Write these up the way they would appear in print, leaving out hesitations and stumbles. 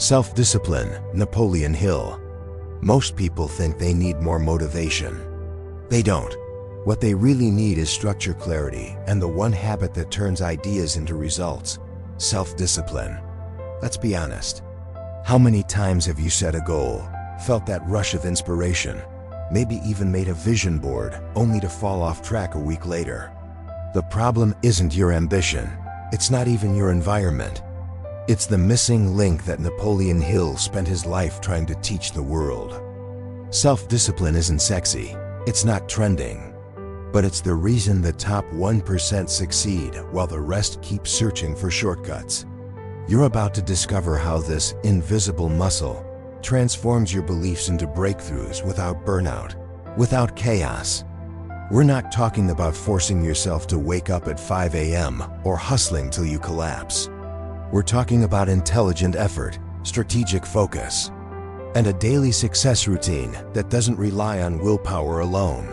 Self-discipline, Napoleon Hill. Most people think they need more motivation. They don't. What they really need is structure, clarity, and the one habit that turns ideas into results: self-discipline. Let's be honest. How many times have you set a goal, felt that rush of inspiration, maybe even made a vision board, only to fall off track a week later? The problem isn't your ambition. It's not even your environment. It's the missing link that Napoleon Hill spent his life trying to teach the world. Self-discipline isn't sexy. It's not trending. But it's the reason the top 1% succeed while the rest keep searching for shortcuts. You're about to discover how this invisible muscle transforms your beliefs into breakthroughs without burnout, without chaos. We're not talking about forcing yourself to wake up at 5 a.m. or hustling till you collapse. We're talking about intelligent effort, strategic focus, and a daily success routine that doesn't rely on willpower alone.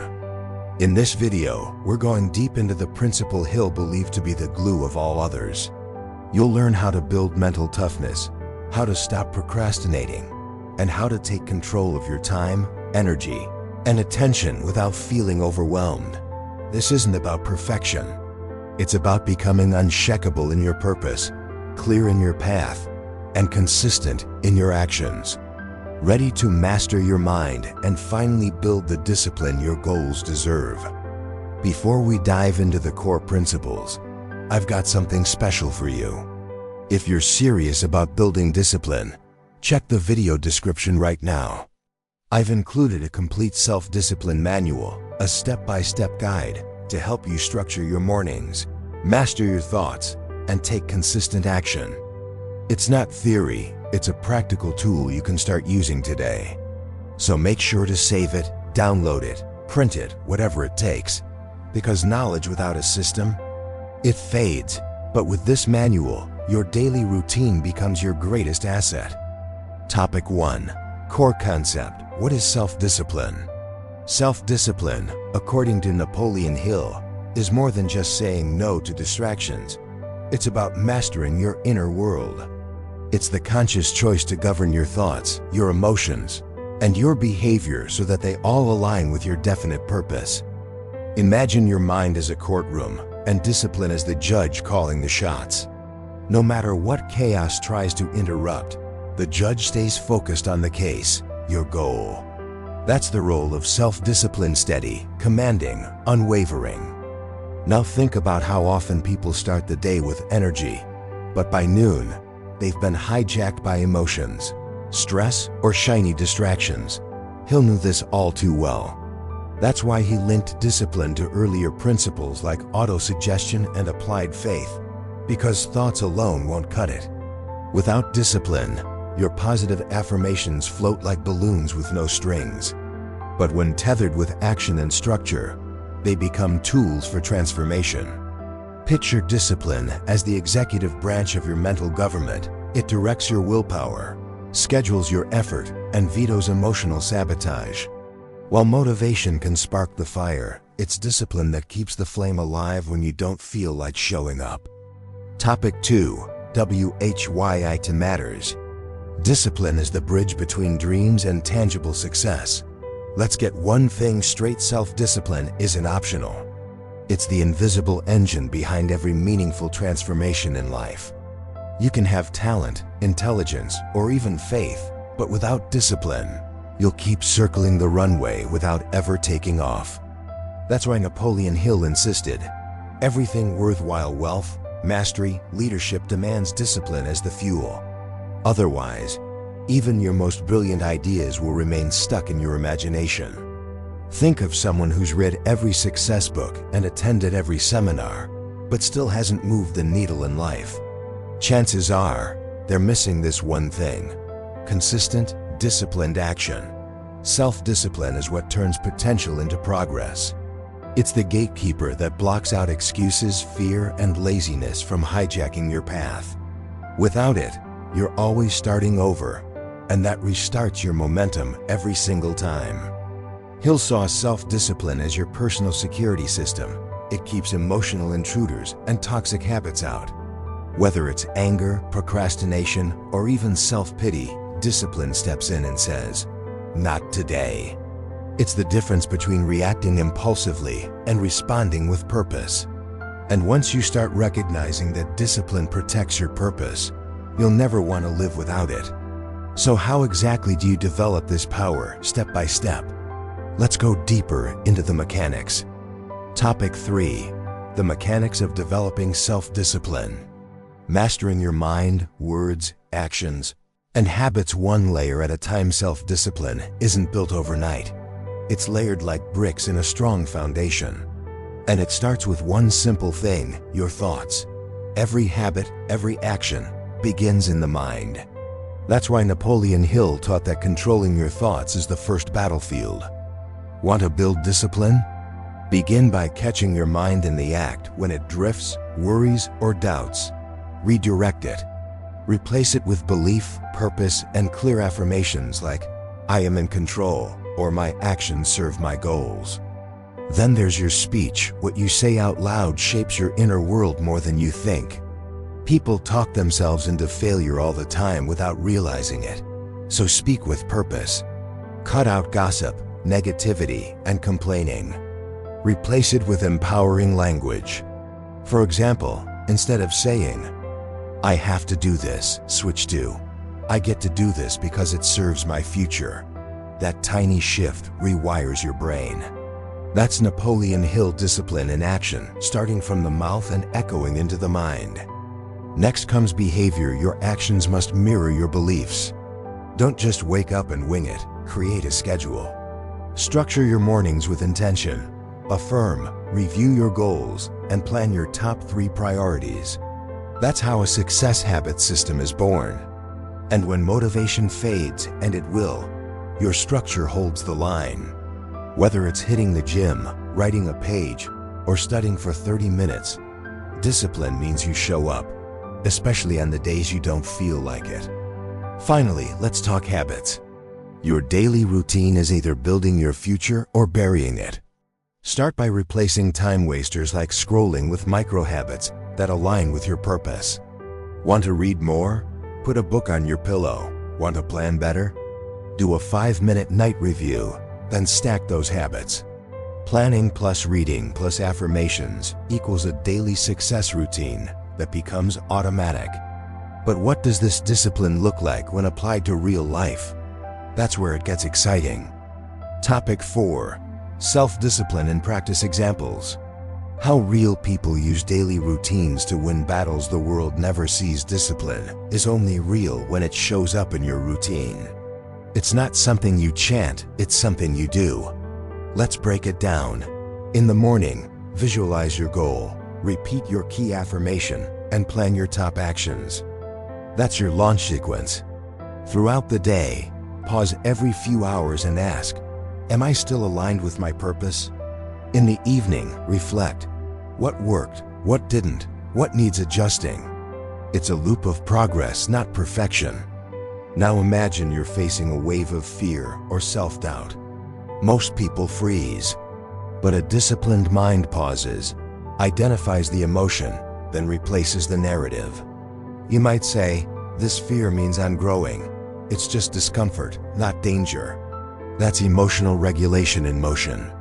In this video, we're going deep into the principle Hill believed to be the glue of all others. You'll learn how to build mental toughness, how to stop procrastinating, and how to take control of your time, energy, and attention without feeling overwhelmed. This isn't about perfection. It's about becoming unshakable in your purpose, clear in your path, and consistent in your actions. Ready to master your mind and finally build the discipline your goals deserve. Before we dive into the core principles, I've got something special for you. If you're serious about building discipline, check the video description right now. I've included a complete self-discipline manual, a step-by-step guide to help you structure your mornings, master your thoughts, and take consistent action. It's not theory, it's a practical tool you can start using today. So make sure to save it, download it, print it, whatever it takes. Because knowledge without a system, it fades. But with this manual, your daily routine becomes your greatest asset. Topic 1. Core concept. What is self-discipline? Self-discipline, according to Napoleon Hill, is more than just saying no to distractions. It's about mastering your inner world. It's the conscious choice to govern your thoughts, your emotions, and your behavior so that they all align with your definite purpose. Imagine your mind as a courtroom and discipline as the judge calling the shots. No matter what chaos tries to interrupt, the judge stays focused on the case, your goal. That's the role of self-discipline: steady, commanding, unwavering. Now think about how often people start the day with energy, but by noon, they've been hijacked by emotions, stress, or shiny distractions. Hill knew this all too well. That's why he linked discipline to earlier principles like auto-suggestion and applied faith, because thoughts alone won't cut it. Without discipline, your positive affirmations float like balloons with no strings. But when tethered with action and structure, they become tools for transformation. Picture discipline as the executive branch of your mental government. It directs your willpower, schedules your effort, and vetoes emotional sabotage. While motivation can spark the fire, it's discipline that keeps the flame alive when you don't feel like showing up. Topic 2. Why to matters. Discipline is the bridge between dreams and tangible success. Let's get one thing straight: self-discipline isn't optional. It's the invisible engine behind every meaningful transformation in life. You can have talent, intelligence, or even faith, but without discipline, you'll keep circling the runway without ever taking off. That's why Napoleon Hill insisted, everything worthwhile: wealth, mastery, leadership demands discipline as the fuel. Otherwise, even your most brilliant ideas will remain stuck in your imagination. Think of someone who's read every success book and attended every seminar, but still hasn't moved the needle in life. Chances are, they're missing this one thing: consistent, disciplined action. Self-discipline is what turns potential into progress. It's the gatekeeper that blocks out excuses, fear, and laziness from hijacking your path. Without it, you're always starting over, and that restarts your momentum every single time. Hill saw self-discipline as your personal security system. It keeps emotional intruders and toxic habits out. Whether it's anger, procrastination, or even self-pity, discipline steps in and says, "Not today." It's the difference between reacting impulsively and responding with purpose. And once you start recognizing that discipline protects your purpose, you'll never want to live without it. So how exactly do you develop this power step by step? Let's go deeper into the mechanics. Topic 3. The mechanics of developing self-discipline. Mastering your mind, words, actions, and habits one layer at a time. Self-discipline isn't built overnight. It's layered like bricks in a strong foundation. And it starts with one simple thing: your thoughts. Every habit, every action begins in the mind. That's why Napoleon Hill taught that controlling your thoughts is the first battlefield. Want to build discipline? Begin by catching your mind in the act when it drifts, worries, or doubts. Redirect it. Replace it with belief, purpose, and clear affirmations like, "I am in control," or "My actions serve my goals." Then there's your speech. What you say out loud shapes your inner world more than you think. People talk themselves into failure all the time without realizing it. So speak with purpose. Cut out gossip, negativity, and complaining. Replace it with empowering language. For example, instead of saying, "I have to do this," switch to, "I get to do this because it serves my future." That tiny shift rewires your brain. That's Napoleon Hill discipline in action, starting from the mouth and echoing into the mind. Next comes behavior. Your actions must mirror your beliefs. Don't just wake up and wing it. Create a schedule. Structure your mornings with intention. Affirm, review your goals, and plan your top 3 priorities. That's how a success habit system is born. And when motivation fades, and it will, your structure holds the line. Whether it's hitting the gym, writing a page, or studying for 30 minutes, discipline means you show up, especially on the days you don't feel like it. Finally, let's talk habits. Your daily routine is either building your future or burying it. Start by replacing time wasters like scrolling with micro habits that align with your purpose. Want to read more? Put a book on your pillow. Want to plan better? Do a 5-minute night review, then stack those habits. Planning plus reading plus affirmations equals a daily success routine that becomes automatic. But what does this discipline look like when applied to real life? That's where it gets exciting. Topic 4. Self-discipline in practice examples. How real people use daily routines to win battles the world never sees. Discipline is only real when it shows up in your routine. It's not something you chant, it's something you do. Let's break it down. In the morning, visualize your goal, repeat your key affirmation, and plan your top actions. That's your launch sequence. Throughout the day, pause every few hours and ask, "Am I still aligned with my purpose?" In the evening, reflect. What worked? What didn't? What needs adjusting? It's a loop of progress, not perfection. Now imagine you're facing a wave of fear or self-doubt. Most people freeze, but a disciplined mind pauses, identifies the emotion, then replaces the narrative. You might say, "This fear means I'm growing. It's just discomfort, not danger." That's emotional regulation in motion.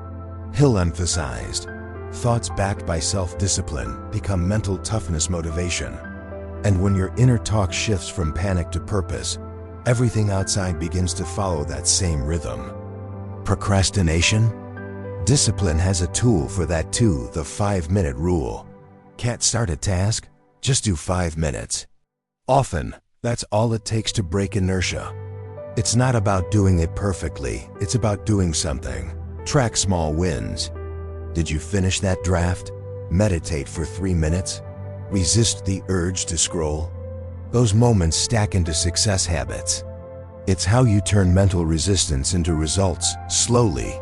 Hill emphasized, thoughts backed by self-discipline become mental toughness motivation. And when your inner talk shifts from panic to purpose, everything outside begins to follow that same rhythm. Procrastination? Discipline has a tool for that too, the 5-minute rule. Can't start a task? Just do 5 minutes. Often, that's all it takes to break inertia. It's not about doing it perfectly, it's about doing something. Track small wins. Did you finish that draft? Meditate for 3 minutes? Resist the urge to scroll? Those moments stack into success habits. It's how you turn mental resistance into results, slowly,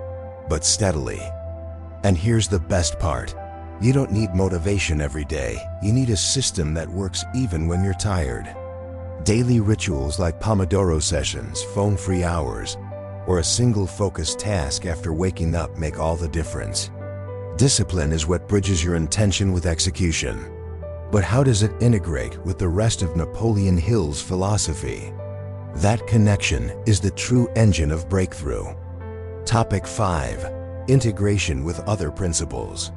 but steadily. And here's the best part. You don't need motivation every day. You need a system that works even when you're tired. Daily rituals like Pomodoro sessions, phone-free hours, or a single focused task after waking up make all the difference. Discipline is what bridges your intention with execution. But how does it integrate with the rest of Napoleon Hill's philosophy? That connection is the true engine of breakthrough. Topic 5. Integration with other principles.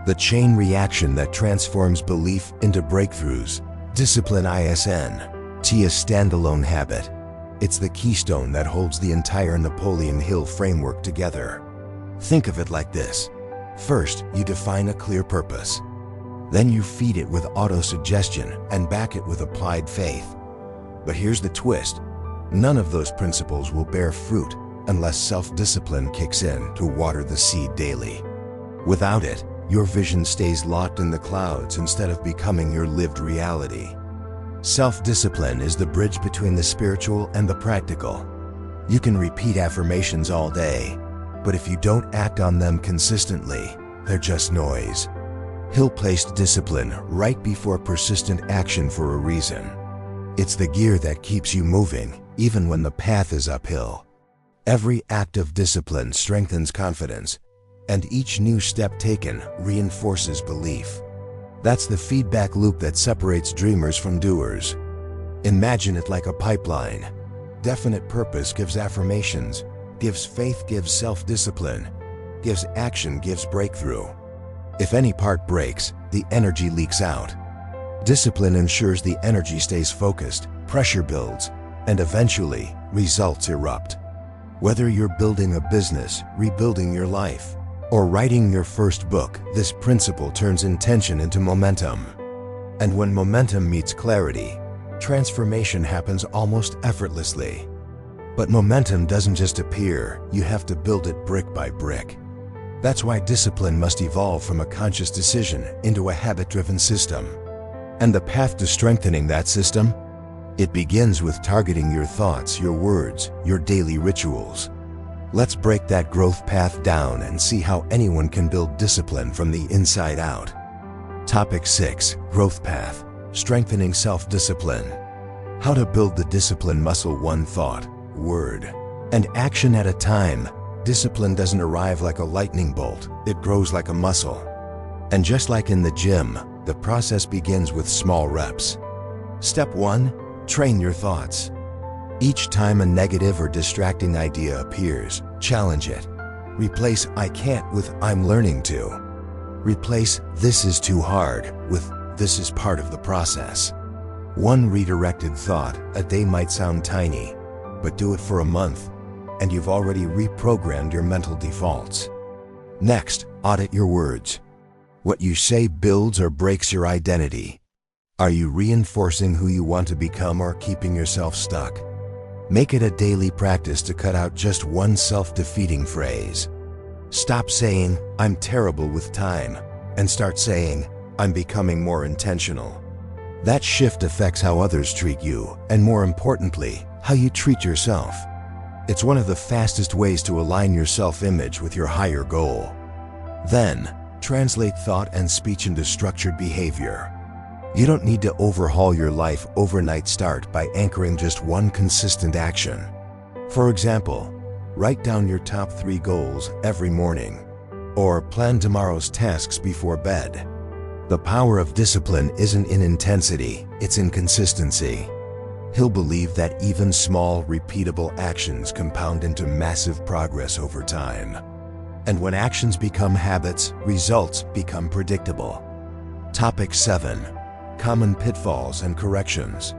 The chain reaction that transforms belief into breakthroughs. Discipline ISN. T, a standalone habit. It's the keystone that holds the entire Napoleon Hill framework together. Think of it like this. First, you define a clear purpose. Then you feed it with auto-suggestion and back it with applied faith. But here's the twist. None of those principles will bear fruit unless self-discipline kicks in to water the seed daily. Without it, your vision stays locked in the clouds instead of becoming your lived reality. Self-discipline is the bridge between the spiritual and the practical. You can repeat affirmations all day, but if you don't act on them consistently, they're just noise. Hill placed discipline right before persistent action for a reason. It's the gear that keeps you moving, even when the path is uphill. Every act of discipline strengthens confidence, and each new step taken reinforces belief. That's the feedback loop that separates dreamers from doers. Imagine it like a pipeline. Definite purpose gives affirmations, gives faith, gives self-discipline, gives action, gives breakthrough. If any part breaks, the energy leaks out. Discipline ensures the energy stays focused, pressure builds, and eventually, results erupt. Whether you're building a business, rebuilding your life, or writing your first book, this principle turns intention into momentum. And when momentum meets clarity, transformation happens almost effortlessly. But momentum doesn't just appear, you have to build it brick by brick. That's why discipline must evolve from a conscious decision into a habit-driven system. And the path to strengthening that system? It begins with targeting your thoughts, your words, your daily rituals. Let's break that growth path down and see how anyone can build discipline from the inside out. Topic 6. Growth path. Strengthening self-discipline. How to build the discipline muscle: one thought, word, and action at a time. Discipline doesn't arrive like a lightning bolt, it grows like a muscle. And just like in the gym, the process begins with small reps. Step 1. Train your thoughts. Each time a negative or distracting idea appears, challenge it. Replace "I can't" with "I'm learning to." Replace "this is too hard" with "this is part of the process." One redirected thought a day might sound tiny, but do it for a month, and you've already reprogrammed your mental defaults. Next, audit your words. What you say builds or breaks your identity. Are you reinforcing who you want to become or keeping yourself stuck? Make it a daily practice to cut out just one self-defeating phrase. Stop saying, "I'm terrible with time," and start saying, "I'm becoming more intentional." That shift affects how others treat you, and more importantly, how you treat yourself. It's one of the fastest ways to align your self-image with your higher goal. Then, translate thought and speech into structured behavior. You don't need to overhaul your life overnight. Start by anchoring just one consistent action. For example, write down your top 3 goals every morning, or plan tomorrow's tasks before bed. The power of discipline isn't in intensity, it's in consistency. Hill believed that even small, repeatable actions compound into massive progress over time. And when actions become habits, results become predictable. Topic 7. Common pitfalls and corrections.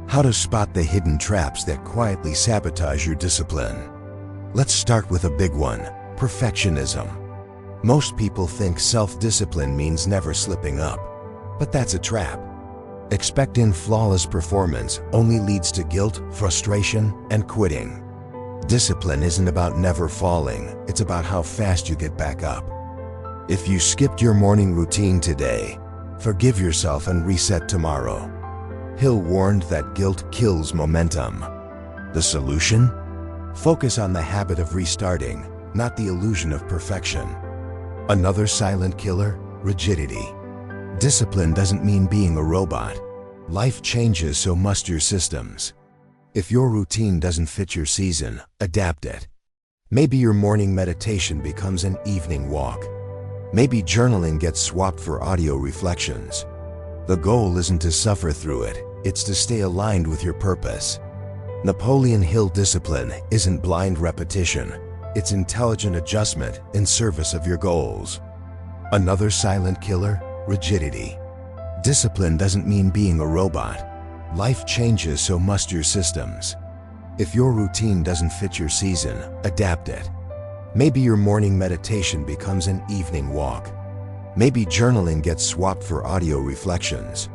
How to spot the hidden traps that quietly sabotage your discipline. Let's start with a big one: perfectionism. Most people think self-discipline means never slipping up, but that's a trap. Expecting flawless performance only leads to guilt, frustration, and quitting. Discipline isn't about never falling, it's about how fast you get back up. If you skipped your morning routine today, forgive yourself and reset tomorrow. Hill warned that guilt kills momentum. The solution? Focus on the habit of restarting, not the illusion of perfection. Another silent killer: rigidity. Discipline doesn't mean being a robot. Life changes, so must your systems. If your routine doesn't fit your season, adapt it. Maybe your morning meditation becomes an evening walk. Maybe journaling gets swapped for audio reflections. The goal isn't to suffer through it, it's to stay aligned with your purpose. Napoleon Hill discipline isn't blind repetition, it's intelligent adjustment in service of your goals. Another silent killer, rigidity. Discipline doesn't mean being a robot. Life changes, so must your systems. If your routine doesn't fit your season, adapt it. Maybe your morning meditation becomes an evening walk. Maybe journaling gets swapped for audio reflections.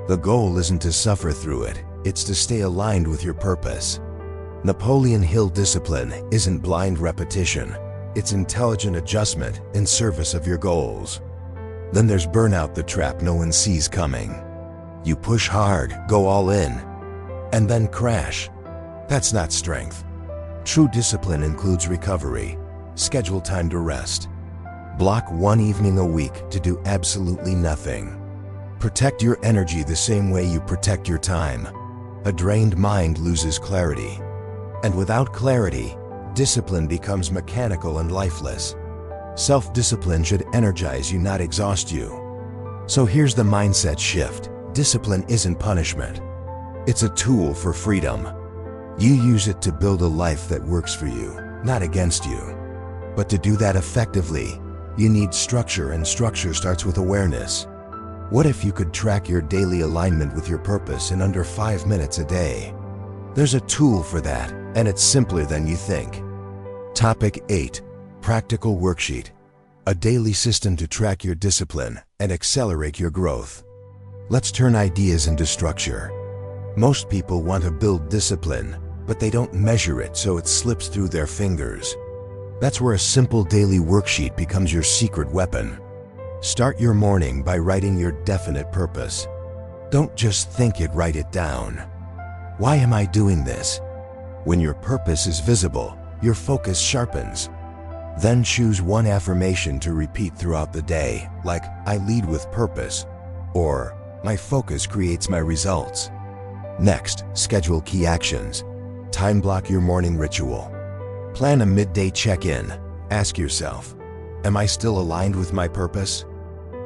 The goal isn't to suffer through it, it's to stay aligned with your purpose. Napoleon Hill discipline isn't blind repetition, it's intelligent adjustment in service of your goals. Then there's burnout, the trap no one sees coming. You push hard, go all in, and then crash. That's not strength. True discipline includes recovery. Schedule time to rest. Block one evening a week to do absolutely nothing. Protect your energy the same way you protect your time. A drained mind loses clarity. And without clarity, discipline becomes mechanical and lifeless. Self-discipline should energize you, not exhaust you. So here's the mindset shift. Discipline isn't punishment. It's a tool for freedom. You use it to build a life that works for you, not against you. But to do that effectively, you need structure, and structure starts with awareness. What if you could track your daily alignment with your purpose in under 5 minutes a day? There's a tool for that, and it's simpler than you think. Topic 8. Practical Worksheet. A daily system to track your discipline and accelerate your growth. Let's turn ideas into structure. Most people want to build discipline, but they don't measure it, so it slips through their fingers. That's where a simple daily worksheet becomes your secret weapon. Start your morning by writing your definite purpose. Don't just think it, write it down. Why am I doing this? When your purpose is visible, your focus sharpens. Then choose one affirmation to repeat throughout the day, like, I lead with purpose, or my focus creates my results. Next, schedule key actions. Time block your morning ritual. Plan a midday check-in. Ask yourself, am I still aligned with my purpose?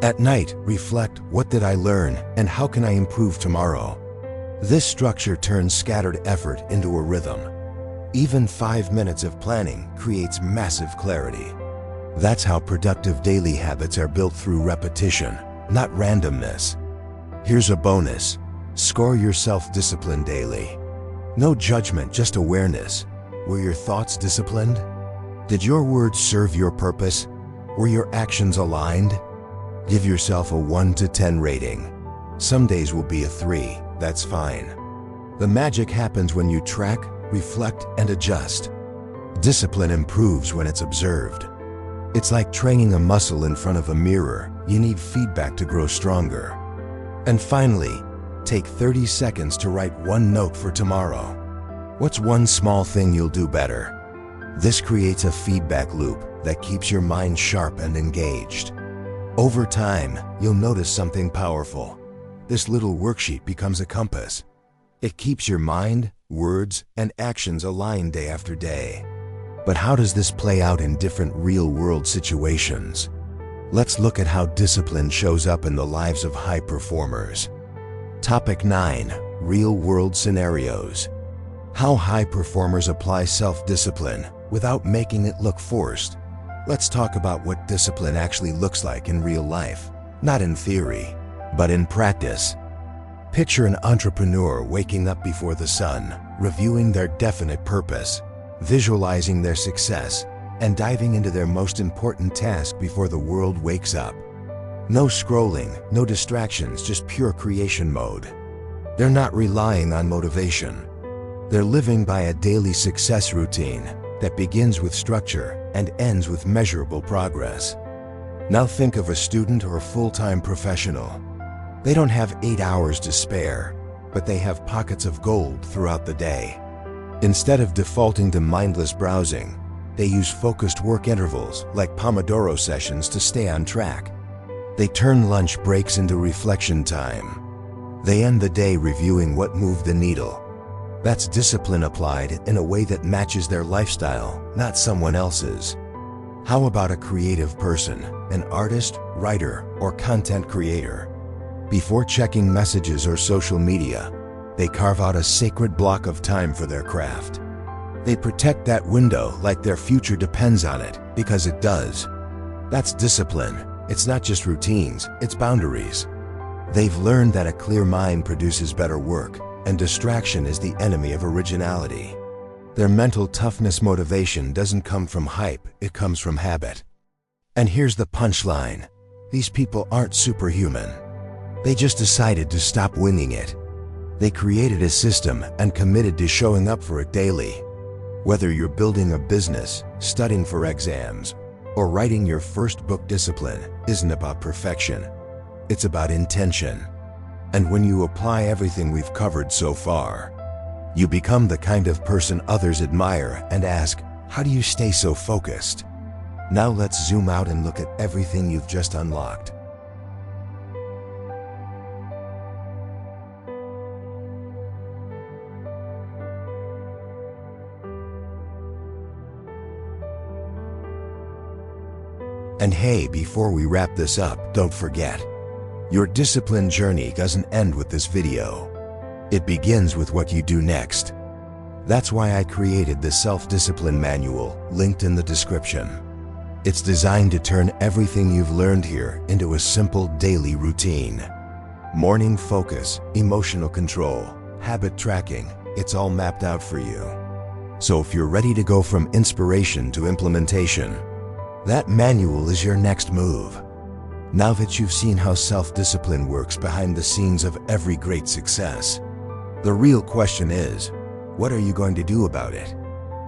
At night, reflect, what did I learn and how can I improve tomorrow? This structure turns scattered effort into a rhythm. Even 5 minutes of planning creates massive clarity. That's how productive daily habits are built, through repetition, not randomness. Here's a bonus. Score your self-discipline daily. No judgment, just awareness. Were your thoughts disciplined? Did your words serve your purpose? Were your actions aligned? Give yourself a 1 to 10 rating. Some days will be a 3, that's fine. The magic happens when you track, reflect, and adjust. Discipline improves when it's observed. It's like training a muscle in front of a mirror. You need feedback to grow stronger. And finally, take 30 seconds to write one note for tomorrow. What's one small thing you'll do better? This creates a feedback loop that keeps your mind sharp and engaged. Over time, you'll notice something powerful. This little worksheet becomes a compass. It keeps your mind, words, and actions aligned day after day. But how does this play out in different real-world situations? Let's look at how discipline shows up in the lives of high performers. Topic 9. Real-world scenarios. How high performers apply self-discipline without making it look forced. Let's talk about what discipline actually looks like in real life, not in theory, but in practice. Picture an entrepreneur waking up before the sun, reviewing their definite purpose, visualizing their success, and diving into their most important task before the world wakes up. No scrolling, no distractions, just pure creation mode. They're not relying on motivation. They're living by a daily success routine that begins with structure and ends with measurable progress. Now think of a student or a full-time professional. They don't have 8 hours to spare, but they have pockets of gold throughout the day. Instead of defaulting to mindless browsing, they use focused work intervals like Pomodoro sessions to stay on track. They turn lunch breaks into reflection time. They end the day reviewing what moved the needle. That's discipline applied in a way that matches their lifestyle, not someone else's. How about a creative person, an artist, writer, or content creator? Before checking messages or social media, they carve out a sacred block of time for their craft. They protect that window like their future depends on it, because it does. That's discipline. It's not just routines, it's boundaries. They've learned that a clear mind produces better work, and distraction is the enemy of originality. Their mental toughness motivation doesn't come from hype, it comes from habit. And here's the punchline. These people aren't superhuman. They just decided to stop winging it. They created a system and committed to showing up for it daily. Whether you're building a business, studying for exams, or writing your first book, discipline isn't about perfection. It's about intention. And when you apply everything we've covered so far, you become the kind of person others admire and ask, how do you stay so focused? Now let's zoom out and look at everything you've just unlocked. And hey, before we wrap this up, don't forget, your discipline journey doesn't end with this video. It begins with what you do next. That's why I created the self-discipline manual, linked in the description. It's designed to turn everything you've learned here into a simple daily routine. Morning focus, emotional control, habit tracking, it's all mapped out for you. So if you're ready to go from inspiration to implementation, that manual is your next move. Now that you've seen how self-discipline works behind the scenes of every great success, the real question is, what are you going to do about it?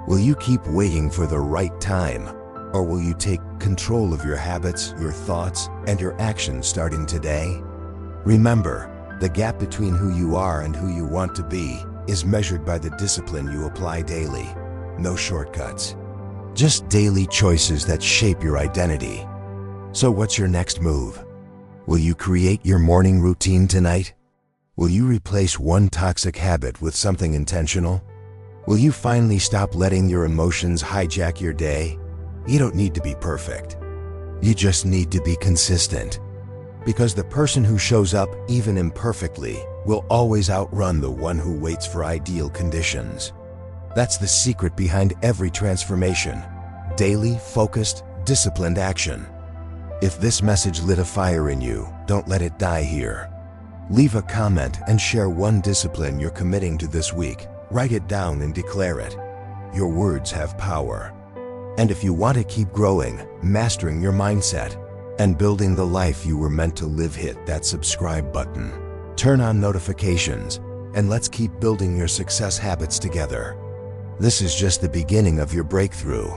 Will you keep waiting for the right time, or will you take control of your habits, your thoughts, and your actions starting today? Remember, the gap between who you are and who you want to be is measured by the discipline you apply daily. No shortcuts. Just daily choices that shape your identity. So what's your next move? Will you create your morning routine tonight? Will you replace one toxic habit with something intentional? Will you finally stop letting your emotions hijack your day? You don't need to be perfect. You just need to be consistent. Because the person who shows up, even imperfectly, will always outrun the one who waits for ideal conditions. That's the secret behind every transformation. Daily, focused, disciplined action. If this message lit a fire in you, don't let it die here. Leave a comment and share one discipline you're committing to this week. Write it down and declare it. Your words have power. And if you want to keep growing, mastering your mindset, and building the life you were meant to live, hit that subscribe button. Turn on notifications, and let's keep building your success habits together. This is just the beginning of your breakthrough.